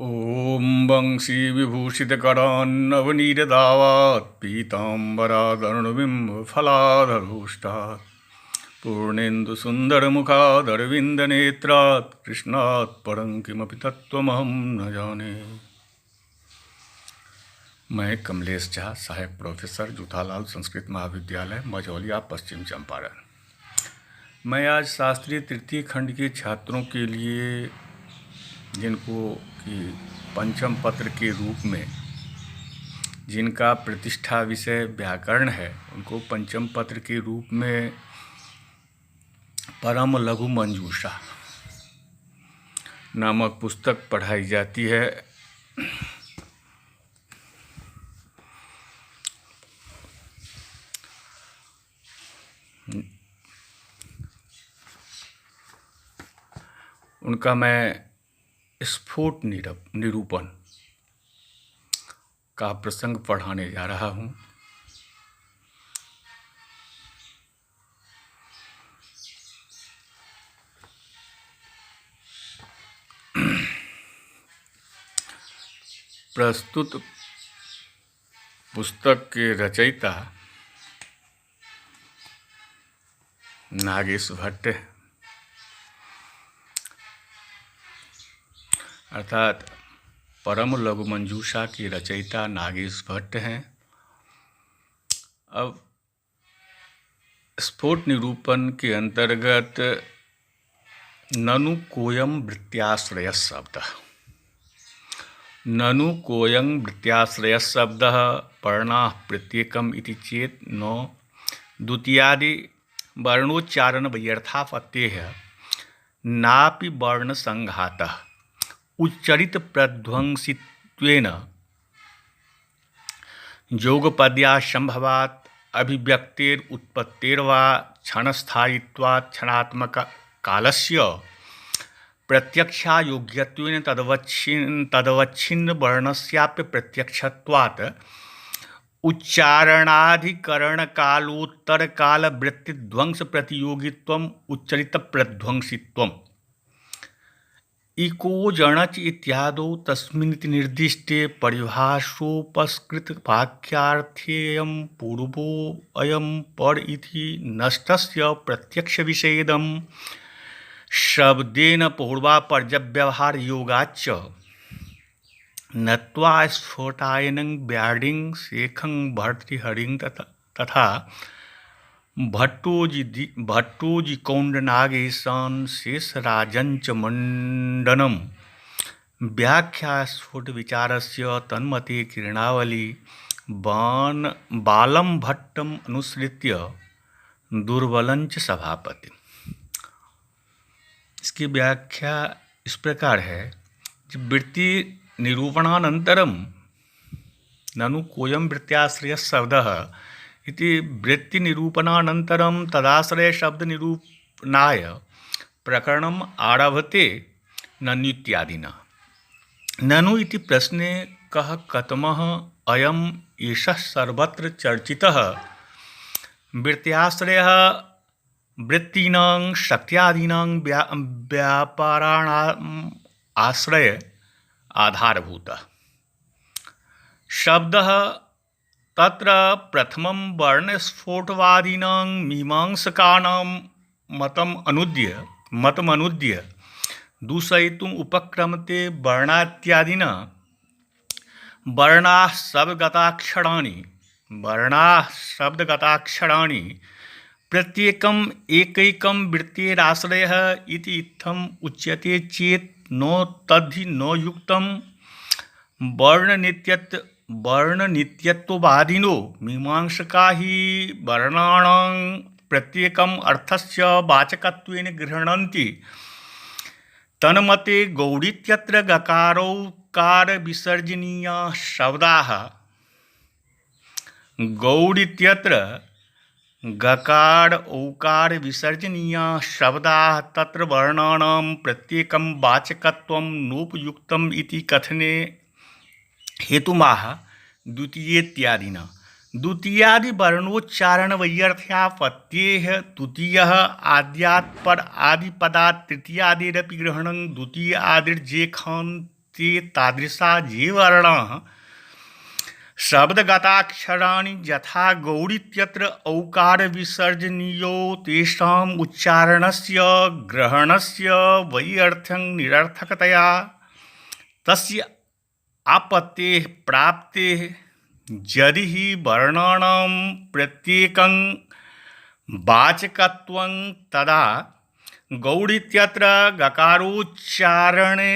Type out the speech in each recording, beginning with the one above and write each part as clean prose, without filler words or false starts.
ॐ वंशी विभूषितकरान्नवनीरदावात् पीताम्बरादरुणबिम्बफलाधरोष्टात् पूर्णेन्दुसुन्दरमुखादरविन्दनेत्रात् कृष्णात् परं किमपि तत्त्वमहं न जाने। मैं कमलेश झा, सहायक प्रोफेसर, जूथालाल संस्कृत महाविद्यालय, मझौलिया, पश्चिम चंपारण। मैं आज शास्त्रीय तृतीय खंड के छात्रों के लिए, जिनको कि पंचम पत्र के रूप में जिनका प्रतिष्ठा विषय व्याकरण है, उनको पंचम पत्र के रूप में परम लघु मंजूषा नामक पुस्तक पढ़ाई जाती है। उनका मैं स्फोट निरूपण का प्रसंग पढ़ाने जा रहा हूँ। प्रस्तुत पुस्तक के रचयिता नागेश भट्ट, अर्थात परम लघु मंजूषा की रचयिता नागेश भट्ट हैं। अब स्फोट निरूपण के अंतर्गत ननु कोयम वृत्त्याश्रय शब्द, ननु कोयं वृत्त्याश्रय शब्द पर्णा प्रत्येकम इति चेत न द्वितीयादि वर्णोच्चारण व्यर्थापत्तेः नापि वर्ण संघातः उच्चरित प्रध्वंसित्वेन योगपद्यासंभवात् अभिव्यक्तेर उत्पत्तेर्वा क्षणस्थायित्वात् क्षणात्मक कालस्य प्रत्यक्षायोग्यत्वेन तदवच्छिन्न वर्णस्याप्य प्रत्यक्षत्वात् उच्चारणाधिकरणकालोत्तरकालवृत्तिध्वंस प्रतियोगित्वम् उच्चरित प्रध्वंसित्वम् इको जणच इत्यादौ तस्मिन्निति निर्दिष्टे परिभाषोपस्कृतवाक्यार्थेऽयं पूर्वो अयं पर इति नष्टस्य प्रत्यक्षविषयेदं शब्देन पूर्वापर्यव्यवहारयोगाच्च नत्वा स्फोटायनं व्याडिं शेखं भर्तृहरिं तथा भट्टोजिकौण्डनागेशान् शेषराजञ्च मण्डनं व्याख्यास्फुटविचारस्य तन्मते किरणावली बालं भट्टम् अनुसृत्य दुर्बलञ्च सभापति। इसकी व्याख्या इस प्रकार है कि वृत्ति निरूपणानन्तरं ननु कोयं वृत्त्याश्रय शब्दः इति वृत्ति निरूपणानन्तरं तदाश्रय शब्द निरूपणाय प्रकरणम् आरभते नन्युत्यादिना। ननु इति प्रश्ने कः कथमः अयम् एषः सर्वत्र चर्चितः वृत्त्याश्रयः वृत्तीनां शक्त्यादीनां व्यापाराणाम् आश्रय आधारभूतः शब्दः तत्र प्रथमं वर्णस्फोटवादीनां मीमांसकानां मतमनुद्य दूषयितुम् उपक्रमते वर्णात्यादिना। वर्णाः शब्दगताक्षराणि प्रत्येकम् एकैकं वृत्तेराश्रयः इति इत्थम् उच्यते चेत् न तद्धि न युक्तं। वर्णनित्यत्ववादिनो मीमांसका हि वर्णानां प्रत्येकम् अर्थस्य वाचकत्वेन गृह्णन्ति। तन्मते गौडित्यत्र गकारौकारविसर्जनीयाः शब्दाः, गौडित्यत्र गकार औकार विसर्जनीयाः शब्दाः तत्र वर्णानां प्रत्येकं वाचकत्वं नोपयुक्तम् इति कथने हेतुमाह द्वितीयेत्यादिना। द्वितीयादि वर्णोच्चारण वैयर्थ्यापत्तेः तृतीयः आद्यात् पर आदिपदात् तृतीयादिरपि ग्रहणं द्वितीय आदिर्जेखान्ति ते तादृशा ये वर्णाः शब्दगताक्षराणि यथा गौरित्यत्र औकारविसर्जनीयो तेषाम् उच्चारणस्य ग्रहणस्य वैयर्थ्यं निरर्थकतया तस्य आपत्तेः प्राप्तेः यदि हि वर्णानां प्रत्येकं वाचकत्वं तदा गौरित्यत्र गकारोच्चारणे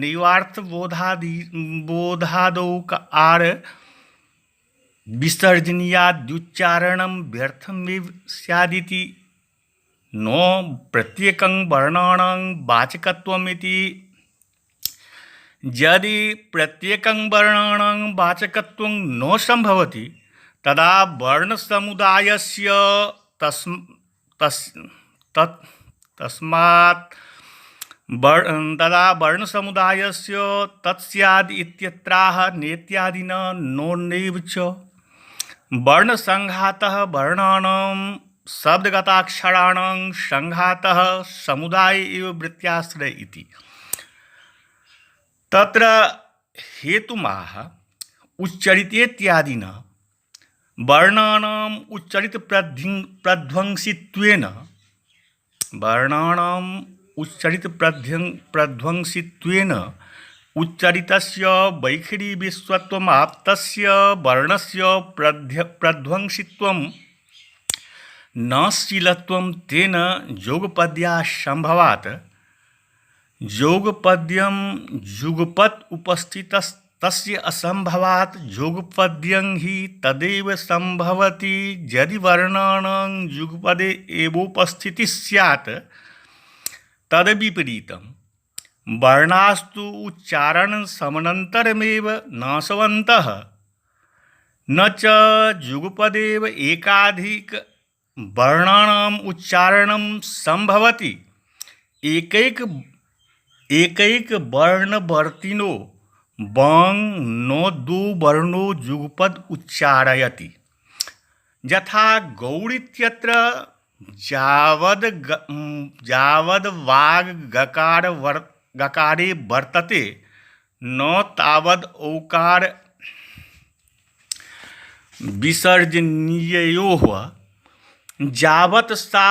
नैवार्थबोधादौकार विसर्जनीयाद्युच्चारणं व्यर्थमेव स्यादिति न प्रत्येकं वर्णानां वाचकत्वमिति। यदि प्रत्येकं वर्णानां वाचकत्वं न संभवति तदा वर्णसमुदायस्य तदा वर्णसमुदायस्य तत्स्याद् इत्यत्राह नेत्यादिना नैव च वर्णसंघातः वर्णानां शब्दगताक्षराणां संघातः समुदाय एव वृत्त्याश्रय इति। तत्र हेतुमाह उच्चरितेत्यादिना वर्णानाम् प्रध्वंसित्वेन उच्चरितस्य वैखरीविश्वत्वमाप्तस्य वर्णस्य प्रध्वंसित्वं न शीलत्वं तेन योगपद्यासंभवात् योगपद्यं युगपत् उपस्थितस्तस्य असंभवात् योगपद्यं हि तदेव संभवति यदि वर्णानां युगपदे एवोपस्थितिः स्यात् तद्विपरीतं वर्णास्तु उच्चारणसमनन्तरमेव नाशवन्तः न च युगपदेव एकाधिक वर्णानाम् उच्चारणं संभवति एकैक वर्णवर्तिनो वाङ् नो दो वर्णो युगपद उच्चारयति। यथा गौरित्यत्र यावद् वाग् गकारे वर्तते न तावद् औकार विसर्जनीययोः यावत् सा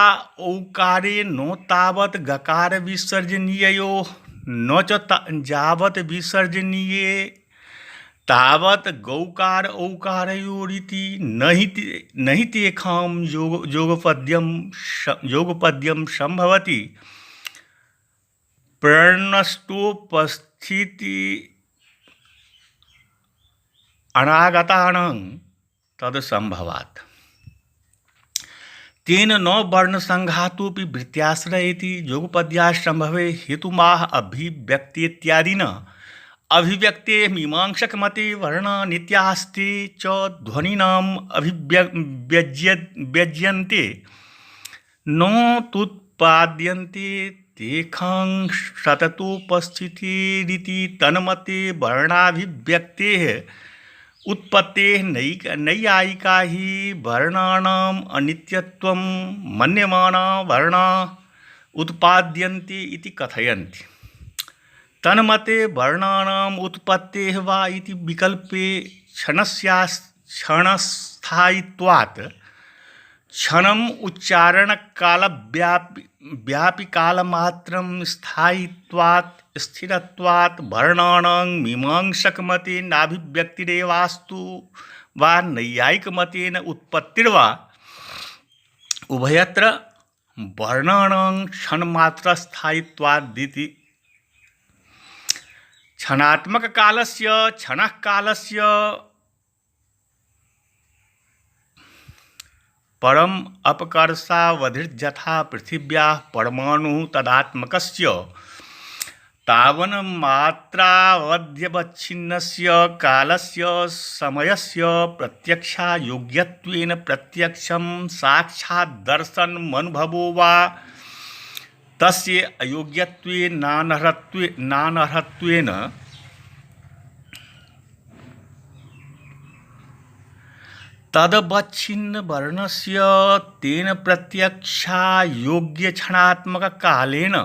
औकारे न तावत् गकार विसर्जनीययोः न च यावत् विसर्जनीये तावत् गौकार औकारयोरिति न हि तेषां योगपद्यं संभवति प्रणष्टोपस्थिति अनागतानां तद्संभवात् तेन न वर्णसंघातोऽपि वृत्त्याश्रय इति योगपद्यासंभवे हेतुमाह अभिव्यक्त्येत्यादिना अभिव्यक्तेः मीमांसकमते वर्णा नित्यास्ते च ध्वनिनाम् अभिव्यज्यन्ते न तुत्पाद्यन्ते तेषां सततोपस्थितिरिति तन्मते वर्णाभिव्यक्तेः उत्पत्तेः नैयायिका हि वर्णानाम् अनित्यत्वं मन्यमाना वर्णा उत्पाद्यन्ते इति कथयन्ति। तन्मते वर्णानाम् उत्पत्तेः वा इति विकल्पे क्षणस्थायित्वात् क्षणम् उच्चारणकालव्यापिकालमात्रं स्थायित्वात् स्थिरत्वात् वर्णानां मीमांसकमते नाभिव्यक्तिरेवास्तु वा नैयायिकमतेन उत्पत्तिर्वा उभयत्र वर्णानां क्षणमात्रस्थायित्वादिति। क्षणः कालस्य परम अपकर्षावधिर्यथा पृथिव्याः परमाणुः तदात्मकस्य तावन्मात्रावध्यवच्छिन्नस्य कालस्य समयस्य प्रत्यक्षायोग्यत्वेन प्रत्यक्षं साक्षाद्दर्शनमनुभवो वा तस्य अयोग्यत्वेन नानर्हत्वेन तदवच्छिन्न वर्णस्य तेन प्रत्यक्षायोग्य क्षणात्मक कालेन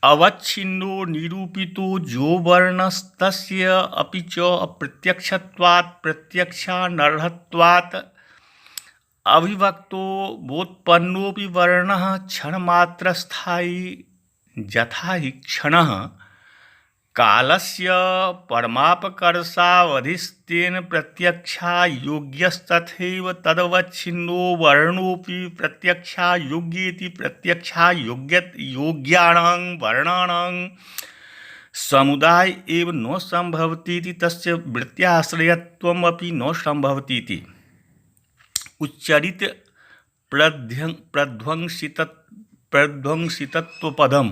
अवच्छिन्नो निरूपितो जो वर्णस्तस्य अपि च अप्रत्यक्षत्वात् प्रत्यक्षानर्हत्वात् अविभक्तो वोत्पन्नोऽपि वर्णः क्षणमात्रस्थायी यथा हि क्षणः कालस्य परमापकर्षावधिस्तेन प्रत्यक्षायोग्यस्तथैव तदवच्छिन्नो वर्णोऽपि प्रत्यक्षायोग्येति प्रत्यक्षायोग्यानां वर्णानां समुदाय एव न सम्भवतीति तस्य वृत्त्याश्रयत्वमपि न सम्भवतीति उच्चरित प्रध्वंसितत्वपदं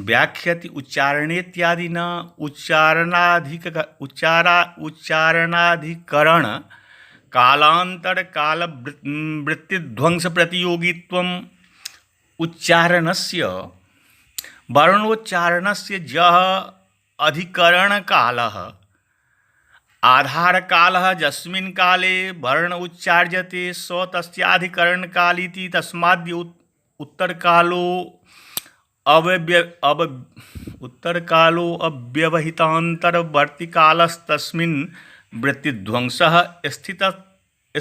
व्याख्यति उच्चारणेत्यादिना उच्चारणाधिकरण कालांतर काल वृत्तिध्वंस प्रतियोगित्वम् उच्चारणस्य वर्णोच्चारणस्य यः अधिकरणकालः आधारकालः यस्मिन् काले वर्ण उच्चार्यते स तस्याधिकरणकालीति तस्माद् उत्तरकालो अव्यवहितान्तरवर्तिकालस्तस्मिन् वृत्तिध्वंसः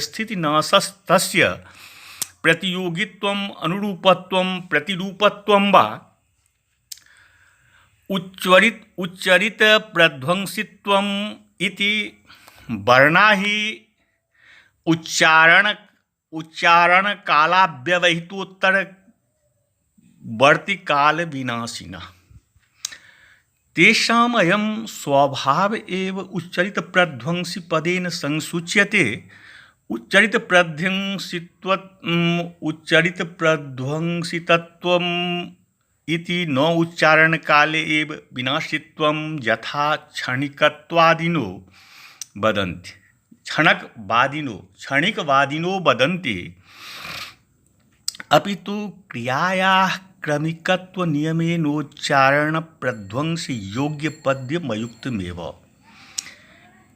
स्थितिनाशस्तस्य प्रतियोगित्वम् अनुरूपत्वं प्रतिरूपत्वं वा उच्चरित प्रध्वंसित्वम् इति वर्णा हि उच्चारण कालाव्यवहितोत्तर वर्तिकाल विनाशिनः तेषाम् अयं स्वभाव एव उच्चरित प्रध्वंसी पदेन संसूच्यते। उच्चरित प्रध्वंसितत्वम् इति न उच्चारण काले एव विनाशित्वं यथा क्षणिकवादिनो वदन्ति अपि तु क्रियायाः क्रमिकत्व नियमेनोच्चारण प्रध्वंसी योग्य पद्यमयुक्तमेव।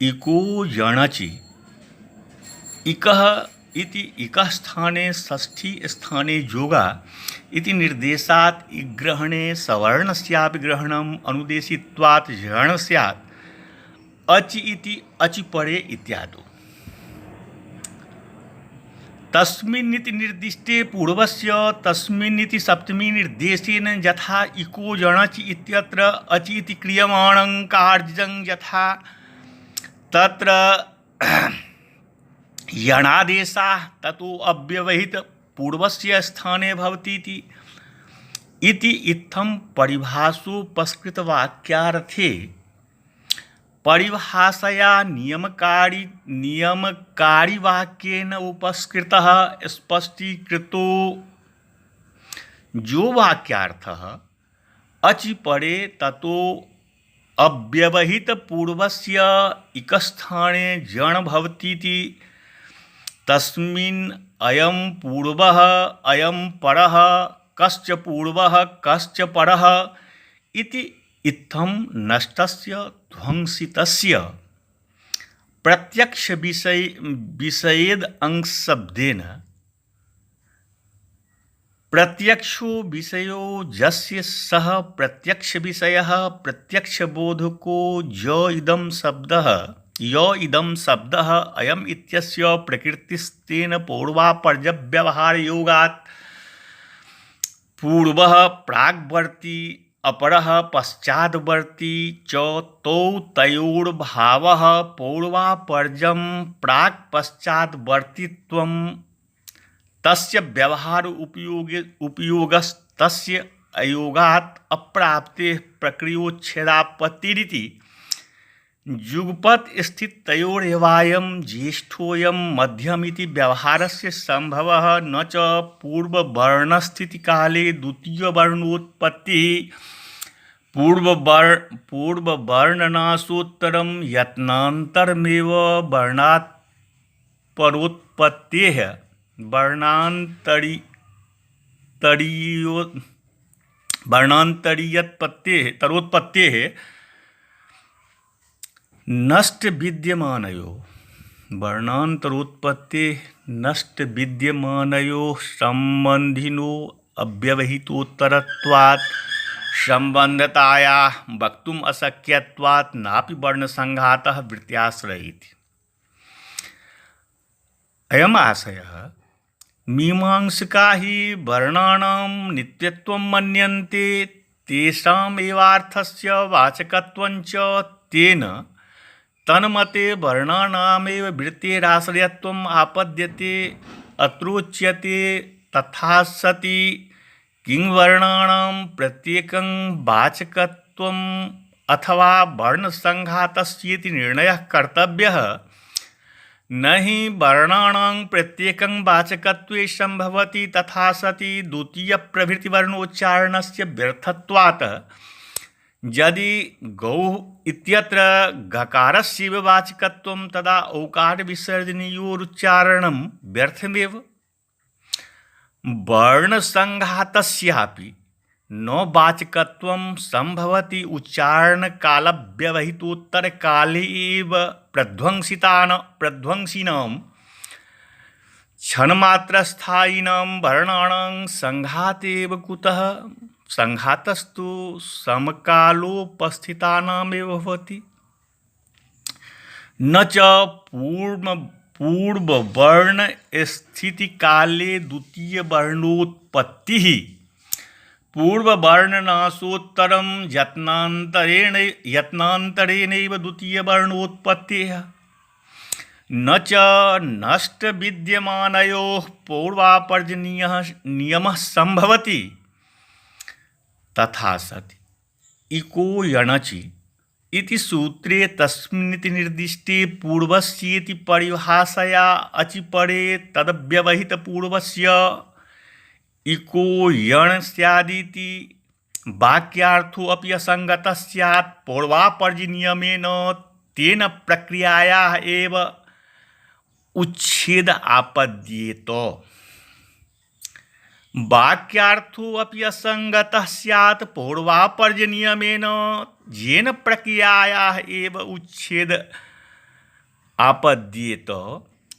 इको यणचि इकः इति इकः स्थाने षष्ठी स्थाने योगा इति निर्देशात् इग्रहणे सवर्णस्यापि ग्रहणम् अनुदेशित्वात् यण स्यात् अचि इति अचि परे इत्यादि। तस्मिन्निति निर्दिष्टे पूर्वस्य तस्मिन्निति सप्तमी निर्देशेन यथा इको यणचि इत्यत्र अचि इति क्रियमाणं कार्यं यथा तत्र यणादेशः ततो अव्यवहित पूर्वस्य स्थाने भवति इति इत्थं परिभाषोपस्कृतवाक्यार्थे परिभाषया नियमकारी वाक्येन उपस्कृतः स्पष्टीकृतो जो वाक्यार्थः अचि परे ततो अव्यवहित पूर्वस्य इकस्थाने जण भवतीति तस्मिन् अयं पूर्वः अयं परः कश्च पूर्वः कश्च परः इति इत्थं नष्टस्य ध्वंसितस्य प्रत्यक्ष विषयेद अंशशब्देन प्रत्यक्षो विषयो यस्य सः प्रत्यक्ष विषयः प्रत्यक्षबोधको य इदं शब्दः अयम् इत्यस्य प्रकृतिस्तेन पूर्वापर्यव्यवहारयोगात् पूर्वः प्राग्वर्ती अपरः पश्चाद्वर्ती च तौ तयोर्भावः पूर्वापर्यं प्राक् पश्चाद्वर्तित्वं तस्य व्यवहार उपयोगस्तस्य अयोगात् अप्राप्तेः प्रक्रियोच्छेदापत्तिरिति युगपत् स्थितयोरेवायं ज्येष्ठोऽयं मध्यमिति व्यवहारस्य संभवः न च पूर्ववर्णस्थितिकाले द्वितीयवर्णोत्पत्तिः पूर्ववर्णनाशोत्तरं यत्नान्तरमेव वर्णात् परोत्पत्तेः तरोत्पत्तेः नष्ट विद्यमानयो वर्णान्तरोत्पत्तेः नष्ट विद्यमानयो संबंधिनो अव्यवहितोत्तरत्वात् संबंधताया वक्तुम अशक्यत्वात् नापि वर्णसंघातः वृत्त्याश्रय इति। अयम् आशयः मीमांसका हि वर्णानां नित्यत्वं मन्यन्ते तेषाम् एवार्थस्य वाचकत्वं च तेन तन्मते वर्णानामेव वृत्तेराश्रयत्वम् आपद्यते। अत्रोच्यते तथा सति किं वर्णानां प्रत्येकं वाचकत्वम् अथवा वर्णसंघातस्येति निर्णयः कर्तव्यः। न हि वर्णानां प्रत्येकं वाचकत्वे संभवति तथा सति द्वितीयप्रभृतिवर्णोच्चारणस्य व्यर्थत्वात्। यदि गौः इत्यत्र गकारस्यैव वाचकत्वं तदा औकारविसर्जनीयोरुच्चारणं व्यर्थमेव। वर्णसंघातस्यापि न वाचकत्वं संभवति उच्चारणकालव्यवहितोत्तरकाले एव प्रध्वंसिनां क्षणमात्रस्थायिनां वर्णानां संघाते एव कुतः। संघातस्तु समकालोपस्थितानामेव भवति। न च पूर्ववर्णस्थितिकाले द्वितीयवर्णोत्पत्तिः पूर्ववर्णनाशोत्तरं यत्नान्तरेणैव द्वितीयवर्णोत्पत्तिः। न च नष्टविद्यमानयोः पूर्वापर्जनीयः नियमः संभवति। तथा सति इको यणचि इति सूत्रे तस्मिन्निति निर्दिष्टे पूर्वस्येति परिभाषया अचिपरे तद्व्यवहितपूर्वस्य इको यण स्यादिति वाक्यार्थोऽपि असङ्गतः स्यात्। पूर्वापर्जनियमेन तेन प्रक्रियायाः एव उच्छेद आपद्येत। वाक्यार्थोऽपि असङ्गतः स्यात् पूर्वापर्जनियमेन येन प्रक्रियायाः एव उच्छेद आपद्येत।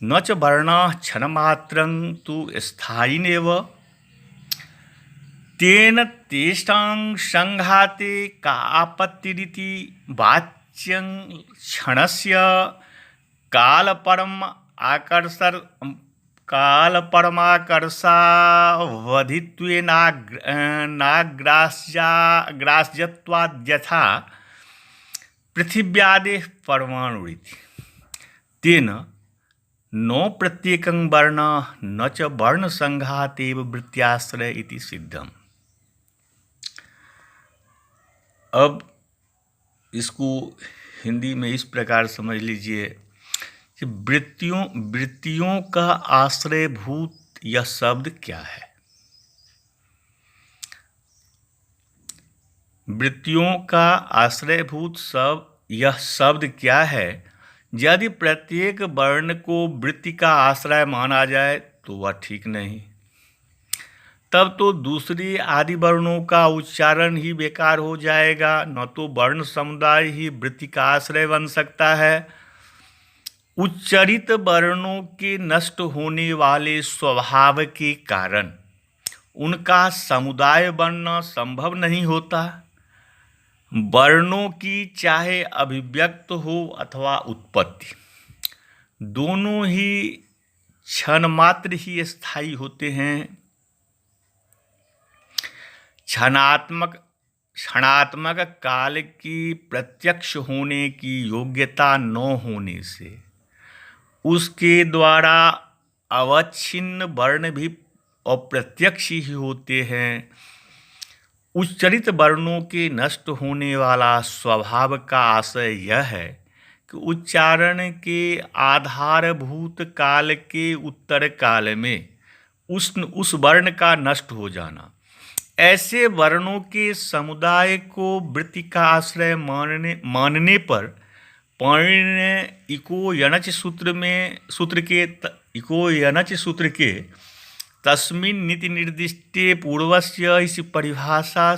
न च वर्णाः क्षणमात्रं तु स्थायिनेव। तेन तेषां संघाते का आपत्तिरिति वाच्यं क्षणस्य कालपरमाकर्षावधित्वेनाग्राह्यत्वाद्यथा पृथिव्यादेः परमाणुरिति। तेन न प्रत्येकं वर्णः न च वर्णसंघातेव वृत्त्याश्रय इति सिद्धम्। अब इसको हिंदी में इस प्रकार समझ लीजिए कि वृत्तियों का आश्रयभूत यह शब्द क्या है। वृत्तियों का आश्रयभूत यह शब्द क्या है। यदि प्रत्येक वर्ण को वृत्ति का आश्रय माना जाए तो वह ठीक नहीं। तब तो दूसरी आदि वर्णों का उच्चारण ही बेकार हो जाएगा। न तो वर्ण समुदाय ही वृत्ति का आश्रय बन सकता है। उच्चरित वर्णों के नष्ट होने वाले स्वभाव के कारण उनका समुदाय बनना संभव नहीं होता। वर्णों की चाहे अभिव्यक्त हो अथवा उत्पत्ति, दोनों ही क्षण मात्र ही स्थायी होते हैं। क्षणात्मक काल की प्रत्यक्ष होने की योग्यता न होने से उसके द्वारा अवच्छिन्न वर्ण भी अप्रत्यक्ष ही होते हैं। उच्चरित वर्णों के नष्ट होने वाला स्वभाव का आशय यह है कि उच्चारण के आधारभूत काल के उत्तर काल में उस वर्ण का नष्ट हो जाना। ऐसे वर्णों के समुदाय को वृत्ति का आश्रय मानने पर पाणिनि इको यणच सूत्र के तस्मिन् नीति निर्दिष्टे पूर्वस्य इस परिभाषा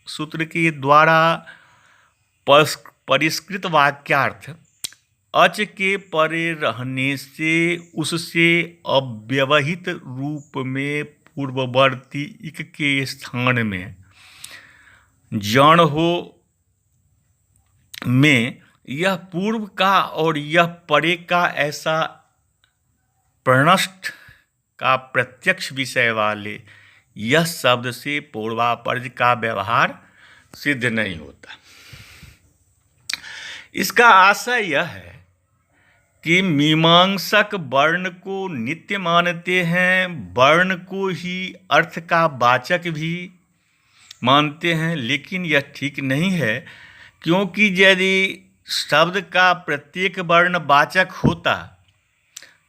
सूत्र के द्वारा परिष्कृत वाक्यार्थ अच के परे रहने से उससे अव्यवहित रूप में पूर्ववर्ती इक के स्थान में जण हो में यह पूर्व का और यह परे का ऐसा प्रणष्ट का प्रत्यक्ष विषय वाले यह शब्द से पूर्वापर्ज का व्यवहार सिद्ध नहीं होता। इसका आशय यह है कि मीमांसक वर्ण को नित्य मानते हैं, वर्ण को ही अर्थ का वाचक भी मानते हैं, लेकिन यह ठीक नहीं है, क्योंकि यदि शब्द का प्रत्येक वर्ण वाचक होता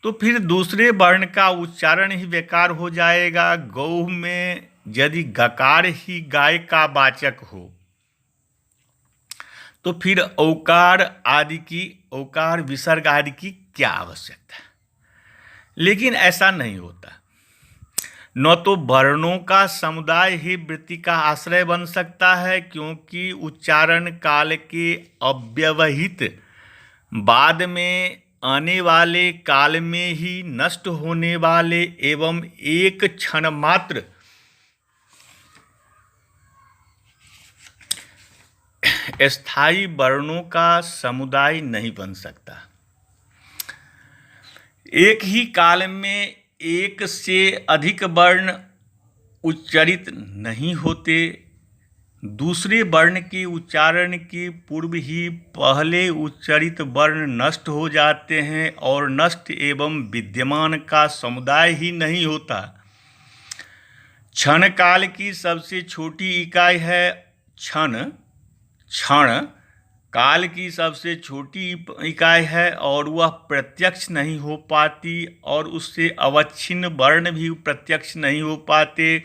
तो फिर दूसरे वर्ण का उच्चारण ही बेकार हो जाएगा। गौ में यदि गकार ही गाय का वाचक हो तो फिर औकार विसर्ग आदि की क्या आवश्यकता है। लेकिन ऐसा नहीं होता। न तो वर्णों का समुदाय ही वृत्ति का आश्रय बन सकता है, क्योंकि उच्चारण काल के अव्यवहित बाद में आने वाले काल में ही नष्ट होने वाले एवं एक क्षण मात्र स्थायी वर्णों का समुदाय नहीं बन सकता। एक ही काल में एक से अधिक वर्ण उच्चारित नहीं होते। दूसरे वर्ण के उच्चारण के पूर्व ही पहले उच्चारित वर्ण नष्ट हो जाते हैं और नष्ट एवं विद्यमान का समुदाय ही नहीं होता। क्षण काल की सबसे छोटी इकाई है क्षण काल की सबसे छोटी इकाई है और वह प्रत्यक्ष नहीं हो पाती और उससे अवच्छिन्न वर्ण भी प्रत्यक्ष नहीं हो पाते।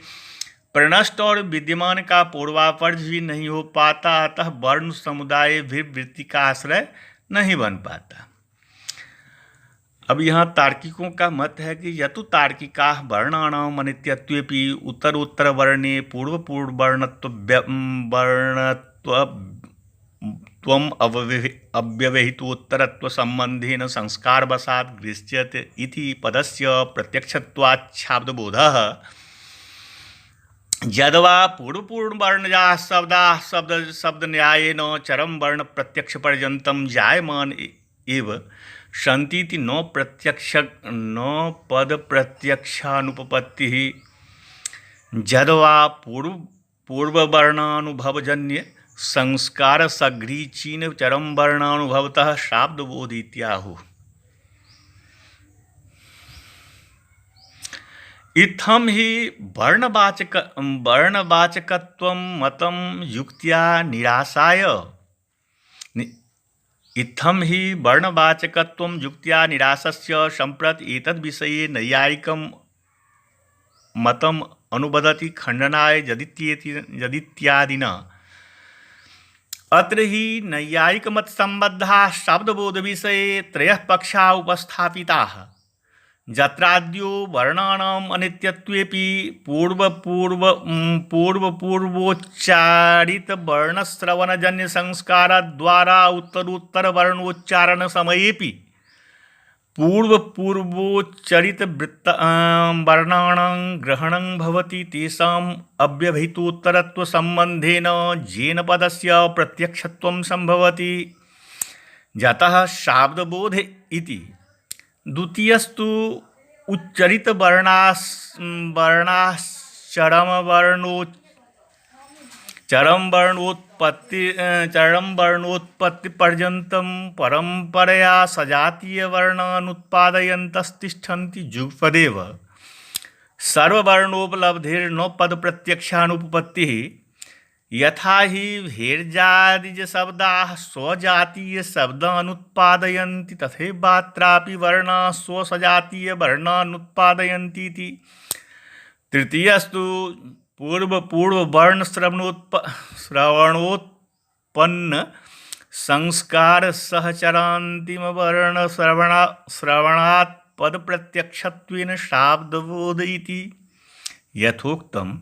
प्रणष्ट और विद्यमान का पूर्वापर्ज भी नहीं हो पाता, अतः वर्ण समुदाय भी वृत्ति का आश्रय नहीं बन पाता। अब यहाँ तार्किकों का मत है कि यतु तार्किका वर्णानाम अनित्यत्वेपि उत्तर वर्णे पूर्व वर्णत्वम् अव्यवहितोत्तरत्व संबंधेन संस्कारवशात् गृह्यते इति पदस्य प्रत्यक्षत्वात् शाब्दबोधः यद्वा पूर्ववर्णजाः शब्दाः शब्दन्यायेन चरम वर्ण प्रत्यक्ष पर्यन्तं जायमान एव सन्तीति न पद प्रत्यक्षानुपपत्तिः यद्वा पूर्ववर्णानुभवजन्य संस्कार सघ्रीचीन चरम वर्णानुभवतः शाब्दबोध इत्याहुः। इत्थं हि वर्णवाचकत्वं मतं युक्त्या निरासस्य सम्प्रति एतद्विषये नैयायिकं मतं अनुवदति खण्डनाय यदित्यादिना। अत्र हि नैयायिकमतसम्बद्धाः शब्दबोधविषये त्रयः पक्षाः उपस्थापिताः। यत्राद्यो वर्णानाम् अनित्यत्वेपि पूर्वोच्चारित वर्णश्रवणजन्य संस्कारद्वारा उत्तरोत्तर वर्णोच्चारण समयेपि पूर्वोच्चरित वर्णानां ग्रहणं भवति, तेषाम् अव्यवहितोत्तरत्व संबंधेन येन पदस्य प्रत्यक्षत्वं संभवति। यतः शाब्दबोध इति द्वितीयस्तु उच्चरित चरम वर्णोत्पत्ति पर्यन्तं परंपरया सजातीय वर्णानुत्पादयन्तस्तिष्ठन्ति जुगपदेव सर्ववर्णोपलब्धिर्न पद प्रत्यक्षानुपपत्तिः। यथा हि भेर्जादिजशब्दाः स्वजातीयशब्दानुत्पादयन्ति तथैवात्रापि वर्णाः स्वसजातीयवर्णानुत्पादयन्ति इति। तृतीयस्तु श्रवणोत्पन्न संस्कार सहचरान्तिम वर्ण श्रवणात् पद प्रत्यक्षत्वेन शाब्दबोध इति। यथोक्तम्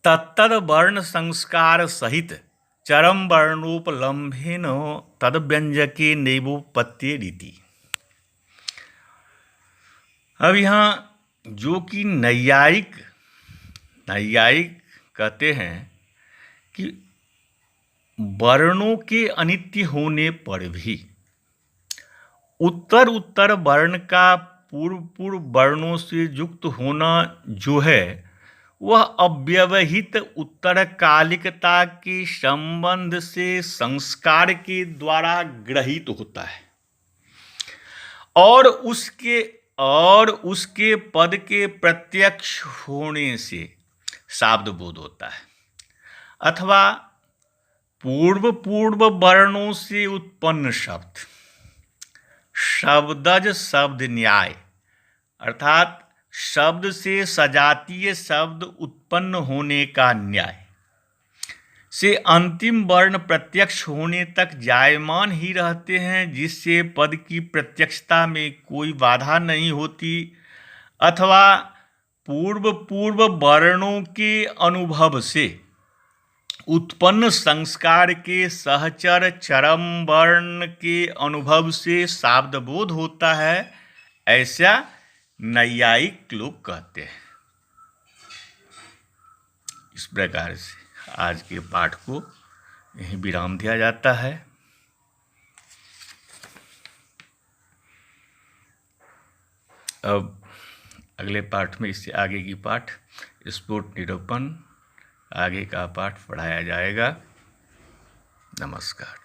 तत्तद वर्ण संस्कार सहित चरम वर्णोपलम्भेन तद व्यंजके नैवोपत्तिरिति। अब यहाँ जो कि नैयायिक कहते हैं कि वर्णों के अनित्य होने पर भी उत्तर उत्तर वर्ण का पूर्व पूर्व वर्णों से युक्त होना जो है वह अव्यवहित उत्तरकालिकता के संबंध से संस्कार के द्वारा ग्रहित होता है और उसके पद के प्रत्यक्ष होने से शाब्द बोध होता है अथवा पूर्व पूर्व वर्णों से उत्पन्न शब्द शब्दज शब्द न्याय अर्थात शब्द से सजातीय शब्द उत्पन्न होने का न्याय से अंतिम वर्ण प्रत्यक्ष होने तक जायमान ही रहते हैं, जिससे पद की प्रत्यक्षता में कोई बाधा नहीं होती अथवा पूर्व पूर्व वर्णों के अनुभव से उत्पन्न संस्कार के सहचर चरम वर्ण के अनुभव से शाब्दबोध होता है, ऐसा नैयायिक लोग कहते हैं। इस प्रकार से आज के पाठ को यहीं विराम दिया जाता है। अब अगले पाठ में इससे आगे की पाठ स्फुट निरूपण आगे का पाठ पढ़ाया जाएगा। नमस्कार।